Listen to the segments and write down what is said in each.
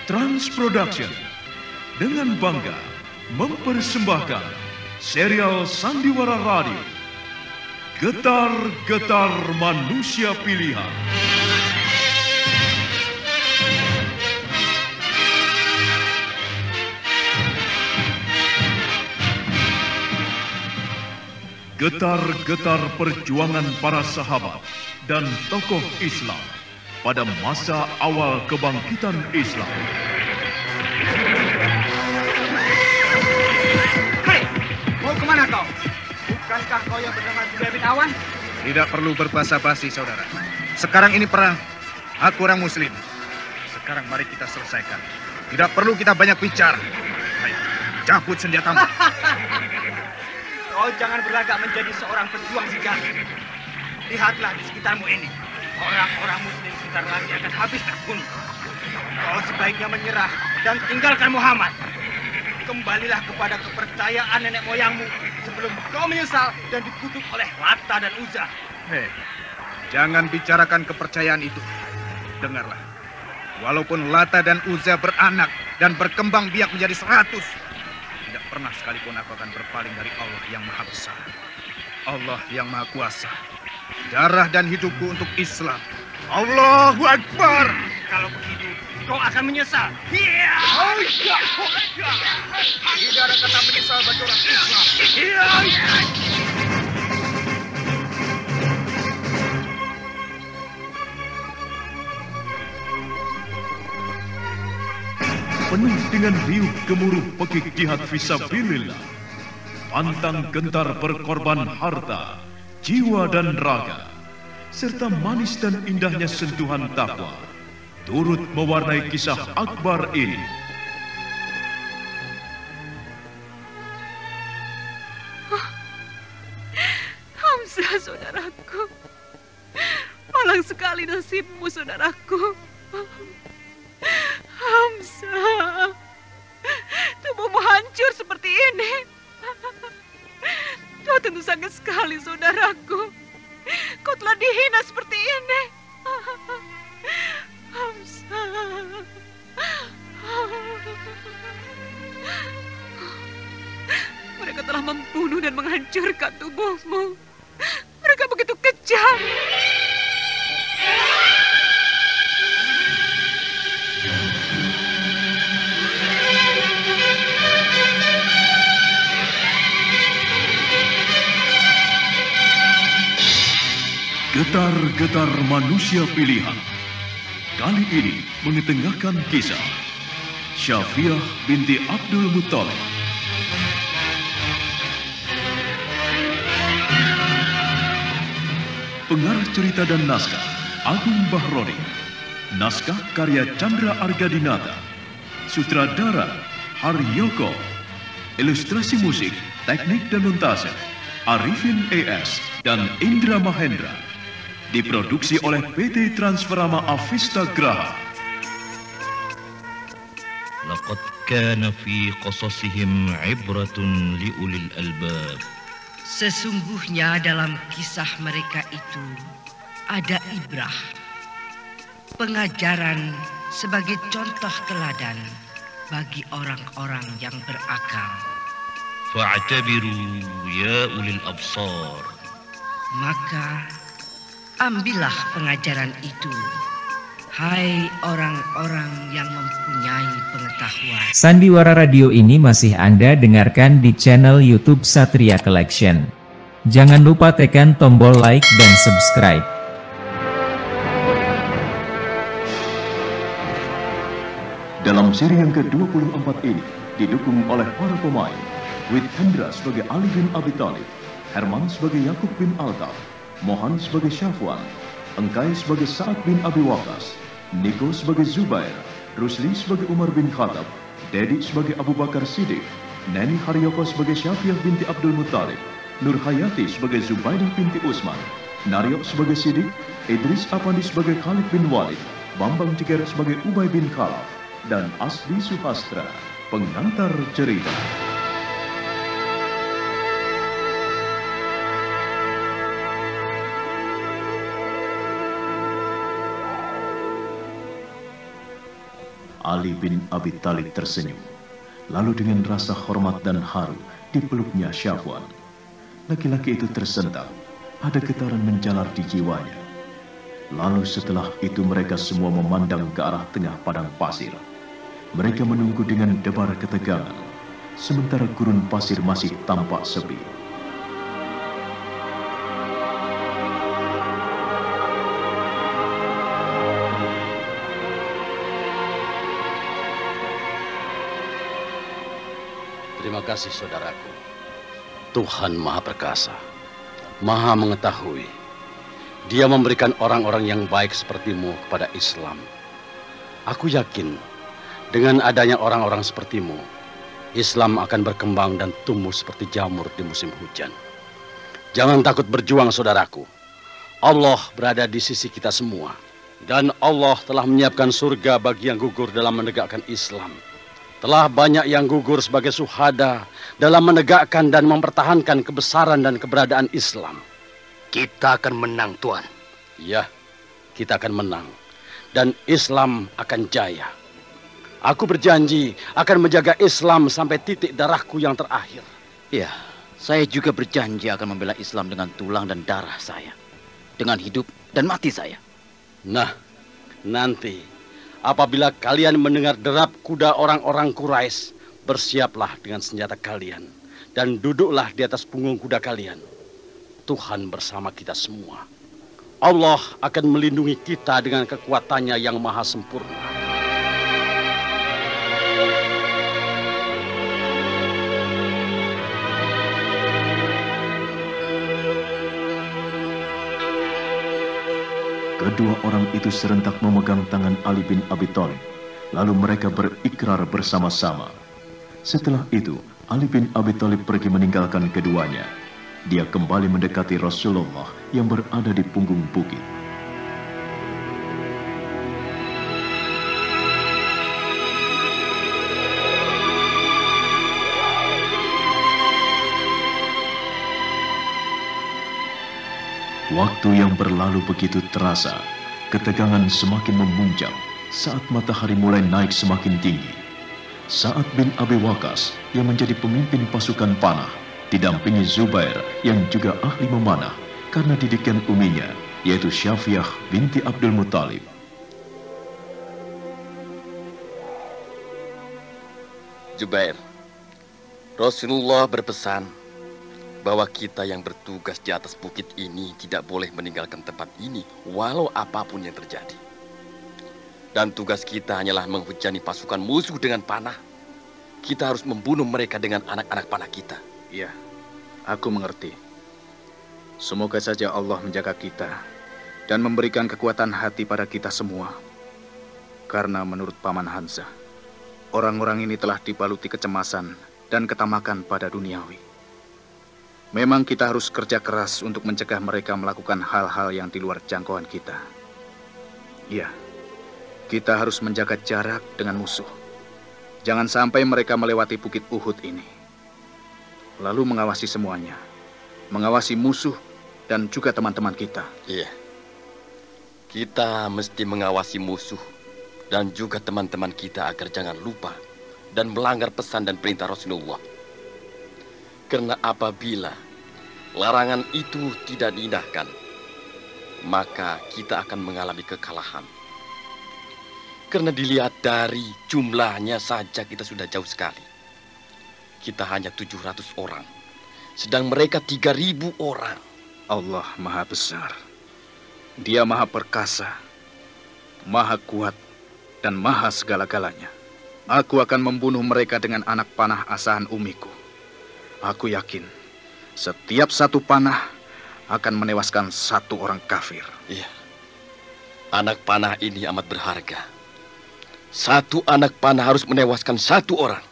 Trans Production dengan bangga mempersembahkan serial Sandiwara Radio Getar-Getar Manusia Pilihan. Getar-getar perjuangan para sahabat dan tokoh Islam pada masa awal kebangkitan Islam. Hei, mau kemana kau? Bukankah kau yang bernama Zubair bin Awan? Tidak perlu berbasa-basi, saudara. Sekarang ini perang. Aku orang Muslim. Sekarang mari kita selesaikan. Tidak perlu kita banyak bicara. Ayo, cabut senjatamu. Kau jangan berlagak menjadi seorang pejuang sejati. Lihatlah di sekitarmu ini. Orang-orang Muslim sebentar lagi akan habis terbunuh. Kau sebaiknya menyerah dan tinggalkan Muhammad. Kembalilah kepada kepercayaan nenek moyangmu sebelum kau menyesal dan dikutuk oleh Lata dan Uzza. Hei, jangan bicarakan kepercayaan itu. Dengarlah, walaupun Lata dan Uzza beranak dan berkembang biak menjadi 100, tidak pernah sekalipun aku akan berpaling dari Allah yang Maha Besar, Allah yang Maha Kuasa. Darah dan hidupku untuk Islam. Allahu Akbar. Kalau begitu, kau akan menyesal. Tidak ada kata menyesal bagi orang Islam. Penuh dengan riuh gemuruh pekik jihad fisabilillah, pantang gentar berkorban harta, jiwa dan raga, serta manis dan indahnya sentuhan takwa turut mewarnai kisah akbar ini. Hamzah, saudaraku, malang sekali nasibmu, saudaraku. Hamzah, tubuhmu hancur seperti ini. Kau tentu sangat sekali, saudaraku. Kau telah dihina seperti ini. Hamzah. Mereka telah membunuh dan menghancurkan tubuhmu. Mereka begitu kejam. Getar-getar manusia pilihan kali ini mengetengahkan kisah Syafiah binti Abdul Muttalib. Pengarah cerita dan naskah Agung Bahroni. Naskah karya Chandra Argadinata. Sutradara Haryoko. Ilustrasi musik, teknik dan montase Arifin ES dan Indra Mahendra. Diproduksi oleh PT Transferama Avista Graha. Laqad kana fi qasasihim ibratun liulil albab. Sesungguhnya dalam kisah mereka itu ada ibrah, pengajaran sebagai contoh teladan bagi orang-orang yang berakal. Fa'tabiru ya ulil absar. Maka ambillah pengajaran itu, hai orang-orang yang mempunyai pengetahuan. Sandiwara Radio ini masih Anda dengarkan di channel YouTube Satria Collection. Jangan lupa tekan tombol like dan subscribe. Dalam seri yang ke-24 ini didukung oleh para pemain Wit Hendra sebagai Ali bin Abi Thalib, Herman sebagai Yakub bin Altar, Mohan sebagai Syafwan, Engkai sebagai Sa'ad bin Abi Waqqas, Niko sebagai Zubair, Rusli sebagai Umar bin Khattab, Dedi sebagai Abu Bakar Siddiq, Neni Haryoko sebagai Syafiah binti Abdul Muttalib, Nur Hayati sebagai Zubaidah binti Utsman, Naryo sebagai Sidik, Idris Apandi sebagai Khalid bin Walid, Bambang Ciker sebagai Ubay bin Khalaf, dan Asli Suhastra, pengantar cerita. Ali bin Abi Thalib tersenyum, lalu dengan rasa hormat dan haru dipeluknya Syafwan. Laki-laki itu tersentak, ada getaran menjalar di jiwanya. Lalu setelah itu mereka semua memandang ke arah tengah padang pasir. Mereka menunggu dengan debar ketegangan, sementara gurun pasir masih tampak sepi. Terima kasih saudaraku. Tuhan Maha Perkasa, Maha Mengetahui. Dia memberikan orang-orang yang baik sepertimu kepada Islam. Aku yakin dengan adanya orang-orang sepertimu, Islam akan berkembang dan tumbuh seperti jamur di musim hujan. Jangan takut berjuang saudaraku. Allah berada di sisi kita semua. Dan Allah telah menyiapkan surga bagi yang gugur dalam menegakkan Islam. Telah banyak yang gugur sebagai syuhada dalam menegakkan dan mempertahankan kebesaran dan keberadaan Islam. Kita akan menang, Tuan. Ya, kita akan menang. Dan Islam akan jaya. Aku berjanji akan menjaga Islam sampai titik darahku yang terakhir. Ya, saya juga berjanji akan membela Islam dengan tulang dan darah saya. Dengan hidup dan mati saya. Nah, nanti apabila kalian mendengar derap kuda orang-orang Quraisy, bersiaplah dengan senjata kalian dan duduklah di atas punggung kuda kalian. Tuhan bersama kita semua. Allah akan melindungi kita dengan kekuatannya yang maha sempurna. Kedua orang itu serentak memegang tangan Ali bin Abi Thalib. Lalu mereka berikrar bersama-sama. Setelah itu, Ali bin Abi Thalib pergi meninggalkan keduanya. Dia kembali mendekati Rasulullah yang berada di punggung bukit. Waktu yang berlalu begitu terasa, ketegangan semakin memuncak saat matahari mulai naik semakin tinggi. Sa'ad bin Abi Waqqas yang menjadi pemimpin pasukan panah, didampingi Zubair yang juga ahli memanah karena didikan uminya, yaitu Syafiyah binti Abdul Muttalib. Zubair, Rasulullah berpesan bahwa kita yang bertugas di atas bukit ini tidak boleh meninggalkan tempat ini walau apapun yang terjadi. Dan tugas kita hanyalah menghujani pasukan musuh dengan panah. Kita harus membunuh mereka dengan anak-anak panah kita. Iya, aku mengerti. Semoga saja Allah menjaga kita dan memberikan kekuatan hati pada kita semua. Karena menurut Paman Hamzah, orang-orang ini telah dibaluti kecemasan dan ketamakan pada duniawi. Memang kita harus kerja keras untuk mencegah mereka melakukan hal-hal yang di luar jangkauan kita. Iya, kita harus menjaga jarak dengan musuh. Jangan sampai mereka melewati bukit Uhud ini. Lalu mengawasi semuanya. Mengawasi musuh dan juga teman-teman kita. Iya. Kita mesti mengawasi musuh dan juga teman-teman kita agar jangan lupa dan melanggar pesan dan perintah Rasulullah. Karena apabila larangan itu tidak diindahkan, maka kita akan mengalami kekalahan. Karena dilihat dari jumlahnya saja kita sudah jauh sekali. Kita hanya 700 orang, sedang mereka 3.000 orang. Allah Maha Besar. Dia Maha Perkasa, Maha Kuat, dan Maha segala-galanya. Aku akan membunuh mereka dengan anak panah asahan umiku. Aku yakin setiap satu panah akan menewaskan satu orang kafir. Iya. Anak panah ini amat berharga. Satu anak panah harus menewaskan satu orang.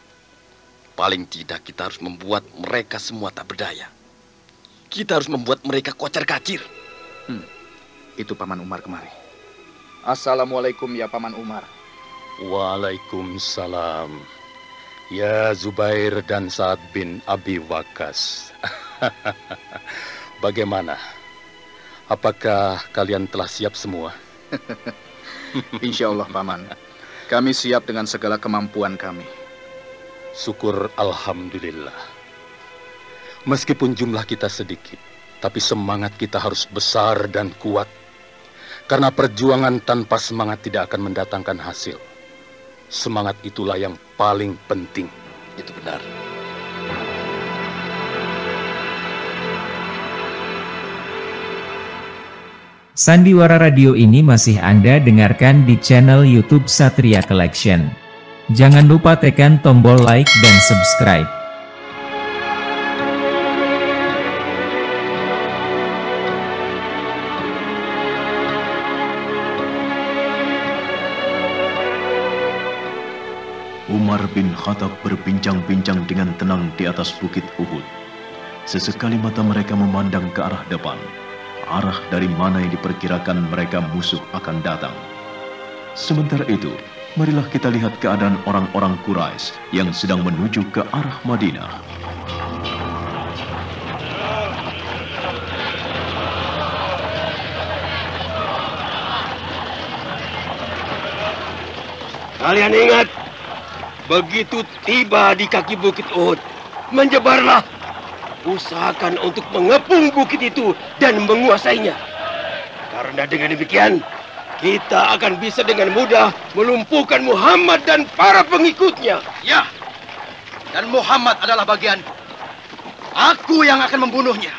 Paling tidak kita harus membuat mereka semua tak berdaya. Kita harus membuat mereka kocar-kacir. Itu Paman Umar kemari. Assalamualaikum ya Paman Umar. Waalaikumsalam. Ya Zubair dan Sa'ad bin Abi Waqqas. Bagaimana? Apakah kalian telah siap semua? Insya Allah Paman. Kami siap dengan segala kemampuan kami. Syukur Alhamdulillah. Meskipun jumlah kita sedikit, tapi semangat kita harus besar dan kuat. Karena perjuangan tanpa semangat tidak akan mendatangkan hasil. Semangat itulah yang paling penting. Itu benar. Sandiwara radio ini masih Anda dengarkan di channel YouTube Satria Collection. Jangan lupa tekan tombol like dan subscribe. Umar bin Khattab berbincang-bincang dengan tenang di atas bukit Uhud. Sesekali mata mereka memandang ke arah depan, arah dari mana yang diperkirakan mereka musuh akan datang. Sementara itu, marilah kita lihat keadaan orang-orang Quraisy yang sedang menuju ke arah Madinah. Kalian ingat, begitu tiba di kaki bukit Uhud, menyebarlah. Usahakan untuk mengepung bukit itu dan menguasainya. Karena dengan demikian, kita akan bisa dengan mudah melumpuhkan Muhammad dan para pengikutnya. Ya, dan Muhammad adalah bagianku. Aku yang akan membunuhnya.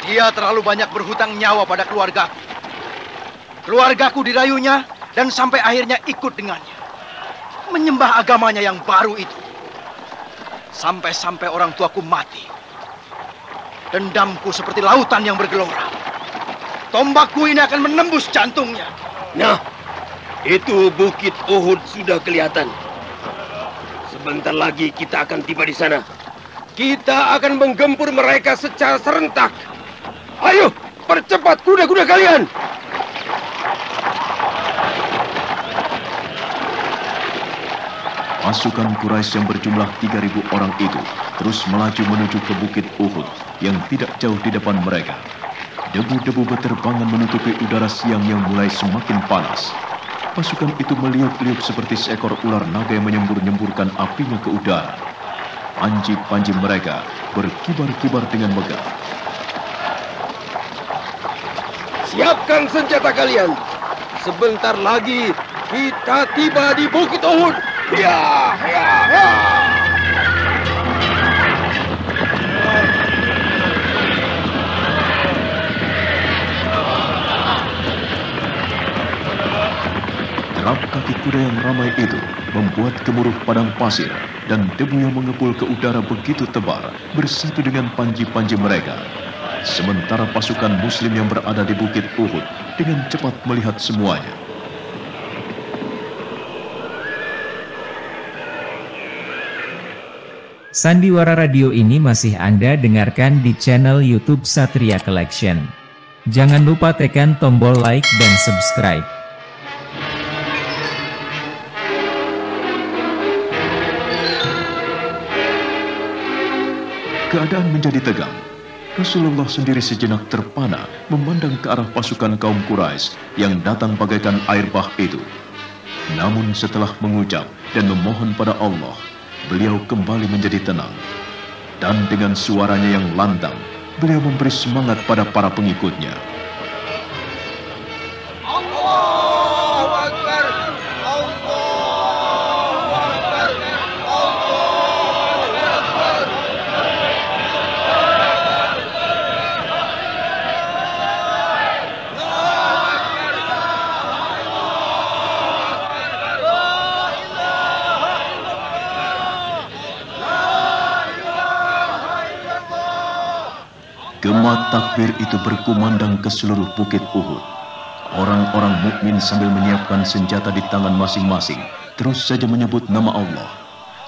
Dia terlalu banyak berhutang nyawa pada keluargaku. Keluargaku dirayunya dan sampai akhirnya ikut dengannya. Menyembah agamanya yang baru itu. Sampai-sampai orang tuaku mati. Dendamku seperti lautan yang bergelora. Tombakku ini akan menembus jantungnya. Nah, itu bukit Uhud sudah kelihatan. Sebentar lagi kita akan tiba di sana. Kita akan menggempur mereka secara serentak. Ayo, percepat kuda-kuda kalian. Pasukan Quraisy yang berjumlah 3.000 orang itu terus melaju menuju ke bukit Uhud yang tidak jauh di depan mereka. Debu-debu beterbangan menutupi udara siang yang mulai semakin panas. Pasukan itu meliuk-liuk seperti seekor ular naga yang menyembur-nyemburkan apinya ke udara. Panji-panji mereka berkibar-kibar dengan megah. Siapkan senjata kalian. Sebentar lagi kita tiba di bukit Uhud. Ya, ya, ya. Derap kaki kuda yang ramai itu membuat gemuruh padang pasir dan debu yang mengepul ke udara begitu tebal bersatu dengan panji-panji mereka. Sementara pasukan Muslim yang berada di bukit Uhud dengan cepat melihat semuanya. Sandiwara radio ini masih Anda dengarkan di channel YouTube Satria Collection. Jangan lupa tekan tombol like dan subscribe. Keadaan menjadi tegang. Rasulullah sendiri sejenak terpana memandang ke arah pasukan kaum Quraisy yang datang bagaikan air bah itu. Namun setelah mengucap dan memohon pada Allah, beliau kembali menjadi tenang. Dan dengan suaranya yang lantang, beliau memberi semangat pada para pengikutnya. Allahu Akbar, Allahu Akbar, Allahu Akbar. Gema takbir itu berkumandang ke seluruh bukit Uhud. Orang-orang mukmin sambil menyiapkan senjata di tangan masing-masing, terus saja menyebut nama Allah.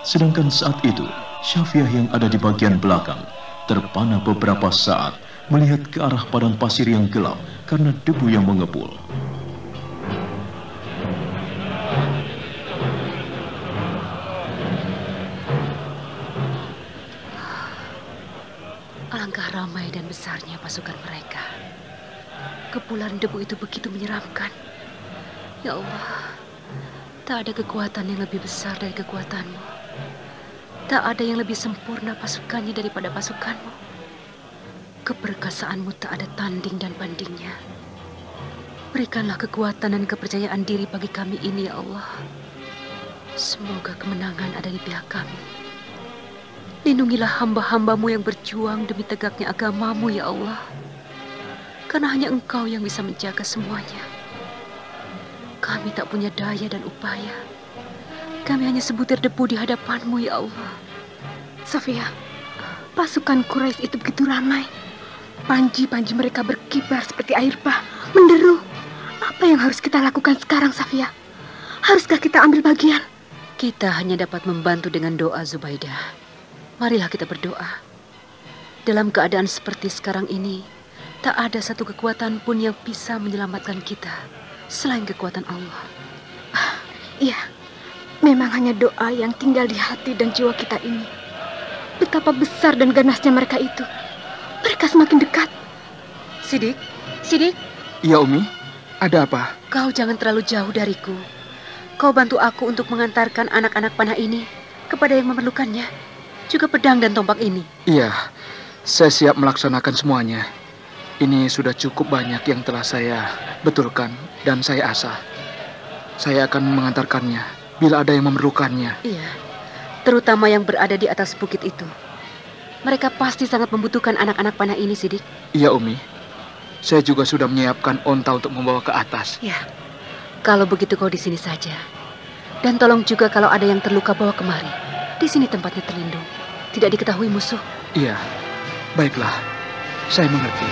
Sedangkan saat itu, Syafiah yang ada di bagian belakang terpana beberapa saat melihat ke arah padang pasir yang gelap karena debu yang mengepul. Alangkah ramai dan besarnya pasukan mereka. Kepulan debu itu begitu menyeramkan. Ya Allah, tak ada kekuatan yang lebih besar dari kekuatan-Mu. Tak ada yang lebih sempurna pasukannya daripada pasukan-Mu. Keperkasaanmu tak ada tanding dan bandingnya. Berikanlah kekuatan dan kepercayaan diri bagi kami ini, ya Allah. Semoga kemenangan ada di pihak kami. Lindungilah hamba-hamba-Mu yang berjuang demi tegaknya agama-Mu, ya Allah. Karena hanya Engkau yang bisa menjaga semuanya. Kami tak punya daya dan upaya. Kami hanya sebutir debu di hadapan-Mu, ya Allah. Sofia, pasukan Quraisy itu begitu ramai. Panji-panji mereka berkibar seperti air bah, menderu. Apa yang harus kita lakukan sekarang, Sofia? Haruskah kita ambil bagian? Kita hanya dapat membantu dengan doa, Zubaidah. Marilah kita berdoa. Dalam keadaan seperti sekarang ini, tak ada satu kekuatan pun yang bisa menyelamatkan kita selain kekuatan Allah. Iya, memang hanya doa yang tinggal di hati dan jiwa kita ini. Betapa besar dan ganasnya mereka itu. Mereka semakin dekat. Sidik. Iya, Umi. Ada apa? Kau jangan terlalu jauh dariku. Kau bantu aku untuk mengantarkan anak-anak panah ini kepada yang memerlukannya. Juga pedang dan tombak ini. Iya, saya siap melaksanakan semuanya. Ini sudah cukup banyak yang telah saya betulkan dan saya asah. Saya akan mengantarkannya bila ada yang memerlukannya. Iya, terutama yang berada di atas bukit itu. Mereka pasti sangat membutuhkan anak-anak panah ini, Sidik. Iya, Umi. Saya juga sudah menyiapkan onta untuk membawa ke atas. Ya, kalau begitu kau di sini saja. Dan tolong juga kalau ada yang terluka bawa kemari. Di sini tempatnya terlindung. Tidak diketahui musuh. Iya, baiklah. Saya mengerti.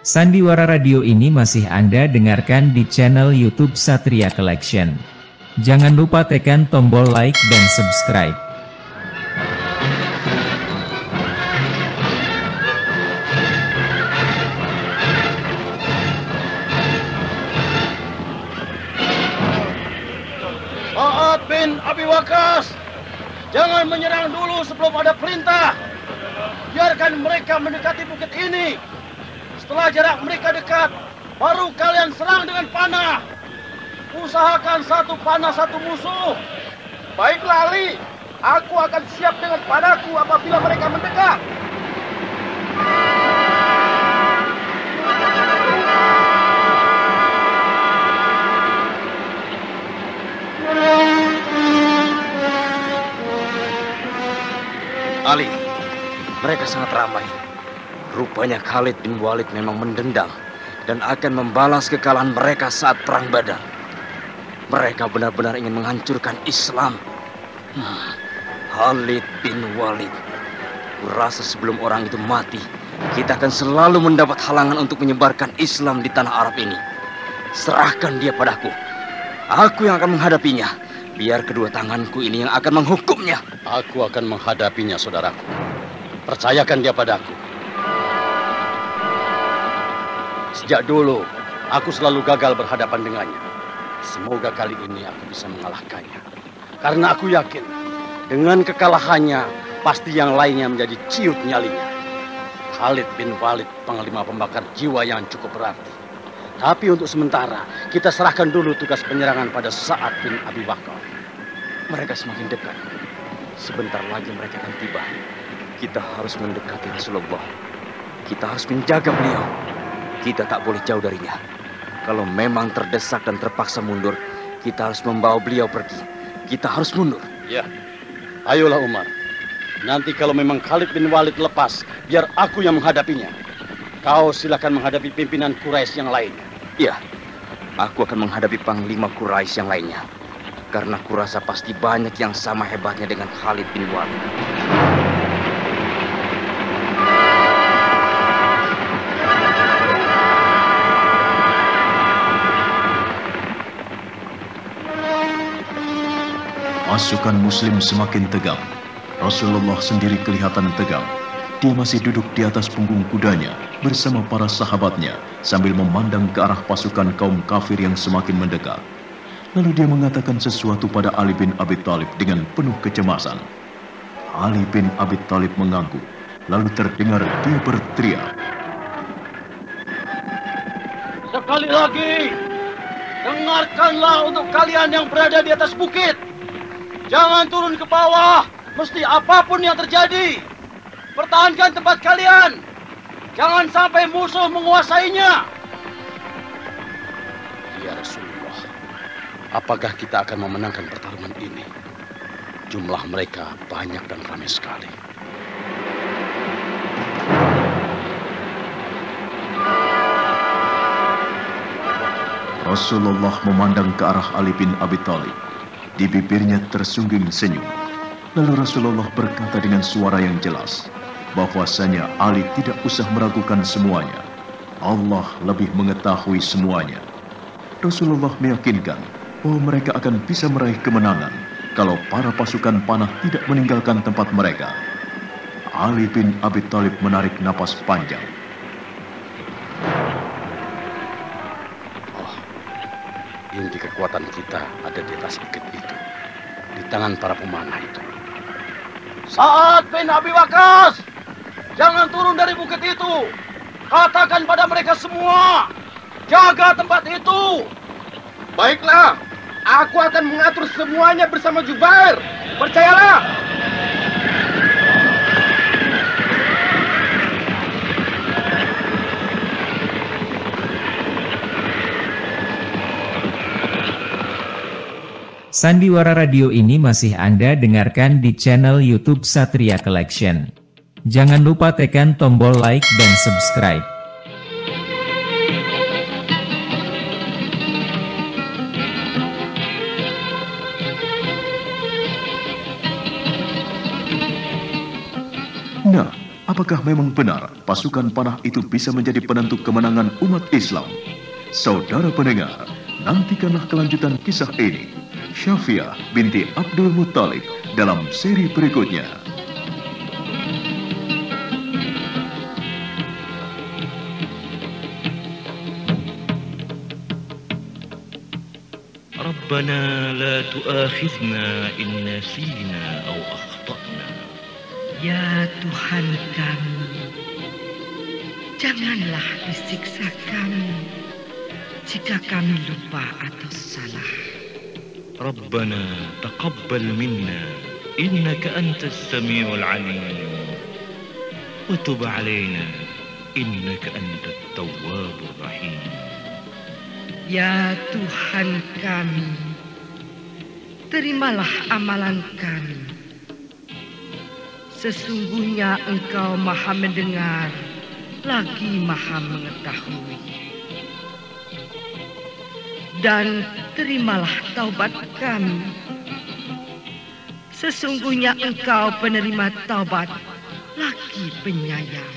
Sandiwara Radio ini masih Anda dengarkan di channel YouTube Satria Collection. Jangan lupa tekan tombol like dan subscribe. Sa'ad bin Abi Waqqas, jangan menyerang dulu sebelum ada perintah. Biarkan mereka mendekati bukit ini. Setelah jarak mereka dekat, baru kalian serang dengan panah. Usahakan satu panah satu musuh. Baiklah, Ali. Aku akan siap dengan padaku apabila mereka mendekat. Ali, mereka sangat ramai. Rupanya Khalid bin Walid memang mendendam dan akan membalas kekalahan mereka saat perang Badar. Mereka benar-benar ingin menghancurkan Islam. Khalid bin Walid. Kurasa sebelum orang itu mati, kita akan selalu mendapat halangan untuk menyebarkan Islam di tanah Arab ini. Serahkan dia padaku. Aku yang akan menghadapinya. Biar kedua tanganku ini yang akan menghukumnya. Aku akan menghadapinya, saudaraku. Percayakan dia padaku. Sejak dulu, aku selalu gagal berhadapan dengannya. Semoga kali ini aku bisa mengalahkannya. Karena aku yakin, dengan kekalahannya, pasti yang lainnya menjadi ciut nyalinya. Khalid bin Walid, panglima pembakar jiwa yang cukup berarti. Tapi untuk sementara, kita serahkan dulu tugas penyerangan pada Sa'ad bin Abi Waqqas. Mereka semakin dekat. Sebentar lagi mereka akan tiba. Kita harus mendekati Rasulullah. Kita harus menjaga beliau. Kita tak boleh jauh darinya. Kalau memang terdesak dan terpaksa mundur, kita harus membawa beliau pergi. Kita harus mundur. Ya, ayolah Umar. Nanti kalau memang Khalid bin Walid lepas, biar aku yang menghadapinya. Kau silakan menghadapi pimpinan Quraisy yang lainnya. Iya, aku akan menghadapi panglima Quraisy yang lainnya. Karena kurasa pasti banyak yang sama hebatnya dengan Khalid bin Walid. Pasukan Muslim semakin tegang. Rasulullah sendiri kelihatan tegang. Dia masih duduk di atas punggung kudanya bersama para sahabatnya sambil memandang ke arah pasukan kaum kafir yang semakin mendekat. Lalu dia mengatakan sesuatu pada Ali bin Abi Thalib dengan penuh kecemasan. Ali bin Abi Thalib mengangguk, lalu terdengar dia berteriak. Sekali lagi, dengarkanlah untuk kalian yang berada di atas bukit. Jangan turun ke bawah, mesti apapun yang terjadi. Pertahankan tempat kalian. Jangan sampai musuh menguasainya. Ya Rasulullah, apakah kita akan memenangkan pertarungan ini? Jumlah mereka banyak dan ramai sekali. Rasulullah memandang ke arah Ali bin Abi Thalib. Di bibirnya tersungging senyum. Lalu Rasulullah berkata dengan suara yang jelas, bahwasanya Ali tidak usah meragukan semuanya. Allah lebih mengetahui semuanya. Rasulullah meyakinkan bahwa mereka akan bisa meraih kemenangan kalau para pasukan panah tidak meninggalkan tempat mereka. Ali bin Abi Thalib menarik napas panjang. Inti kekuatan kita ada di atas bukit itu, di tangan para pemanah itu. Sa'ad bin Abi Waqqas, jangan turun dari bukit itu. Katakan pada mereka semua, jaga tempat itu. Baiklah, aku akan mengatur semuanya bersama Jubair. Percayalah. Sandiwara Radio ini masih Anda dengarkan di channel YouTube Satria Collection. Jangan lupa tekan tombol like dan subscribe. Nah, apakah memang benar pasukan panah itu bisa menjadi penentu kemenangan umat Islam? Saudara pendengar, nantikanlah kelanjutan kisah ini. Syafiah binti Abdul Muttalib dalam seri berikutnya. Rabbana la tu'akhidna in nasina aw akhtana. Ya Tuhan kami, janganlah disiksa kami jika kami lupa atau salah. ربنا تقبل منا إنك أنت السميع العليم وتب علينا إنك أنت التواب الرحيم. Ya Tuhan kami, terimalah amalan kami. Sesungguhnya Engkau Maha mendengar, lagi Maha mengetahui. Dan terimalah taubat kami. Sesungguhnya Engkau penerima taubat, lagi penyayang.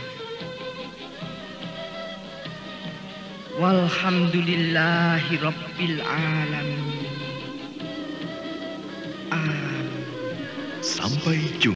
Walhamdulillahi Rabbil Alamin. Amin. Sampai jumpa.